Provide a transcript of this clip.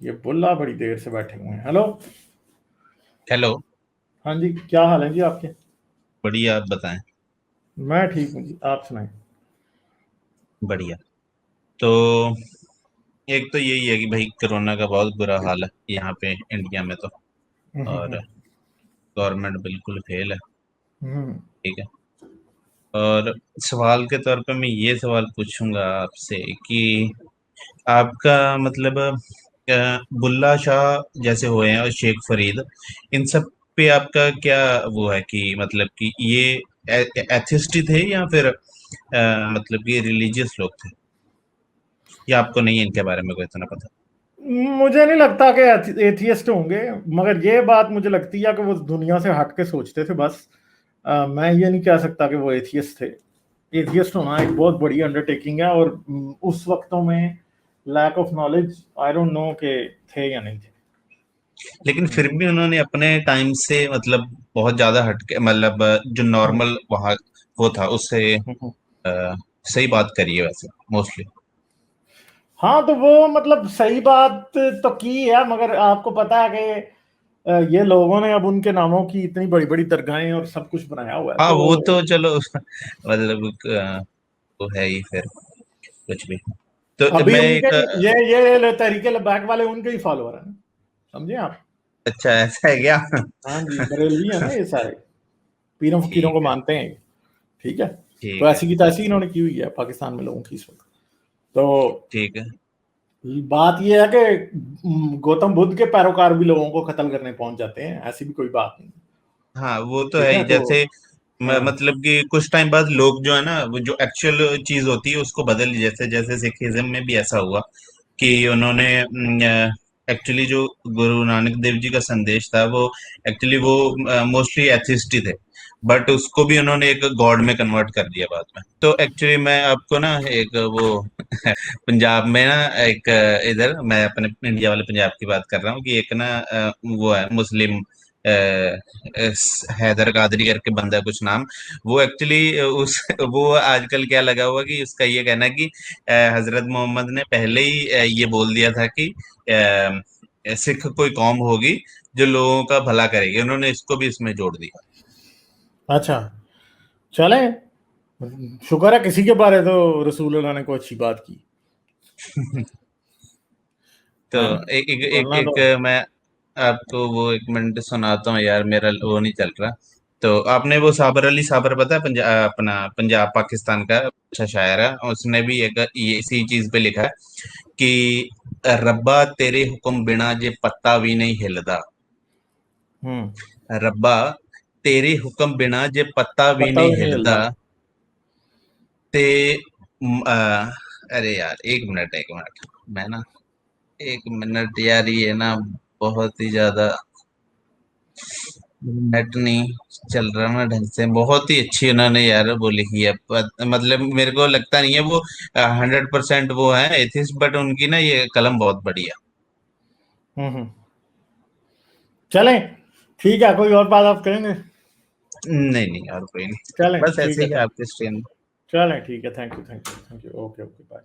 ये बुल्ला बड़ी देर से बैठे हुए हैं। हेलो। हेलो। हाँ जी, क्या हाल है जी आपके? बढ़िया, आप बताएं। मैं ठीक हूँ जी, आप सुनाएं। बढ़िया। तो एक तो यही है कि भाई कोरोना का बहुत बुरा हाल है यहाँ पे इंडिया में तो। और गवर्नमेंट बिल्कुल फेल है। हम्म, ठीक है। और सवाल के तौर पे मैं ये सवाल पूछूंगा आपसे कि आपका मतलब बुल्ला शाह जैसे हुए हैं और शेख फरीद, इन सब पे आपका क्या वो है कि मतलब कि ये एथिस्ट थे या फिर मतलब कि रिलीजियस लोग थे, या आपको नहीं है इनके बारे में कोई इतना पता? मुझे नहीं लगता कि एथियस्ट होंगे। मगर ये बात मुझे लगती है कि वो दुनिया से हट के सोचते थे बस। मैं ये नहीं कह सकता कि वो एथियस्ट थे। एथियस्ट होना एक बहुत बड़ी अंडरटेकिंग है, और उस वक्तों में lack of knowledge, I don't know के थे या नहीं थे। लेकिन फिर हम्म, भी उन्होंने अपने टाइम से मतलब बहुत ज्यादा हटके मतलब जो हम्म, नॉर्मल वहाँ वो था उससे हम्म। अ, सही बात करी है वैसे मोस्टली। हाँ, तो वो मतलब सही बात तो की है, मगर आपको पता है कि ये लोगों ने अब उनके नामों की इतनी बड़ी बड़ी दरगाहें और सब कुछ बनाया हुआ है, हाँ वो तो तो चलो मतलब वो है ही फिर कुछ भी। तो अभी मैं उनके एक ये तहरीके लब्बैक वाले उनके ही फॉलोअर हैं। समझे आप? अच्छा ऐसा है क्या? हाँ जी, बरेलवी है ना ये सारे, पीरों फकीरों को ठीक है। मानते हैं ये। ठीक है। तो ठीक है। ऐसी की तैसी इन्होंने की हुई है पाकिस्तान में लोगों की इस वक्त। तो ठीक है। बात यह है कि गौतम बुद्ध के पैरोकार भी लोगों को कत्ल करने पहुंच जाते हैं, ऐसी भी कोई बात नहीं। हाँ वो तो ठीक है है, ही। तो जैसे हाँ। मतलब कि कुछ टाइम बाद लोग जो है ना वो जो एक्चुअल चीज होती है उसको बदल, जैसे जैसे सिखिज्म में भी ऐसा हुआ कि उन्होंने एक्चुअली जो गुरु नानक देव जी का संदेश था वो एक्चुअली वो मोस्टली एथिस्ट ही थे, बट उसको भी उन्होंने एक गॉड में कन्वर्ट कर दिया बाद में। तो एक्चुअली मैं आपको ना एक वो पंजाब में ना एक इधर मैं अपने इंडिया वाले पंजाब की बात कर रहा हूँ कि एक ना वो है मुस्लिम हैदर कादरी करके बंदा है कुछ नाम। वो एक्चुअली उस वो आजकल क्या लगा हुआ कि उसका ये कहना है कि हजरत मोहम्मद ने पहले ही ये बोल दिया था कि सिख कोई कौम होगी जो लोगों का भला करेगी, उन्होंने इसको भी इसमें जोड़ दिया। अच्छा, चलें। शुक्र है किसी के बारे तो रसूलुल्लाह ने कोई अच्छी बात की। तो हाँ, एक एक एक, वरना तो एक मैं आपको वो एक मिनट सुनाता हूँ यार, मेरा वो नहीं चल रहा। तो आपने वो साबर अली साबर पता है, पंजाब अपना पंजाब पाकिस्तान का अच्छा शायर है, उसने भी एक ये इसी चीज पे लिखा है कि रब्बा तेरे हुक्म बिना जे पत्ता भी नहीं हिलदा। हम्म, रब्बा तेरे हुक्म बिना जे पत्ता भी पता नहीं भी नहीं हिलदा। हिलता। ते अरे यार एक मिनट मैं ना एक मिनट यार, ये ना बहुत ही ज्यादा नेट नहीं चल रहा ना ढंग से। बहुत ही अच्छी उन्होंने यार वो लिखी है, मतलब मेरे को लगता नहीं है वो 100% वो है एथिस्ट, बट उनकी ना ये कलम बहुत बढ़िया। हम्म। चलें, ठीक है, कोई और बात आप करेंगे? नहीं नहीं और कोई नहीं, चलें, बस ठीक ऐसे है, ही चलें। आपके स्ट्रेन। चलें, ठीक है, thank you, thank you, thank you, okay, okay, bye.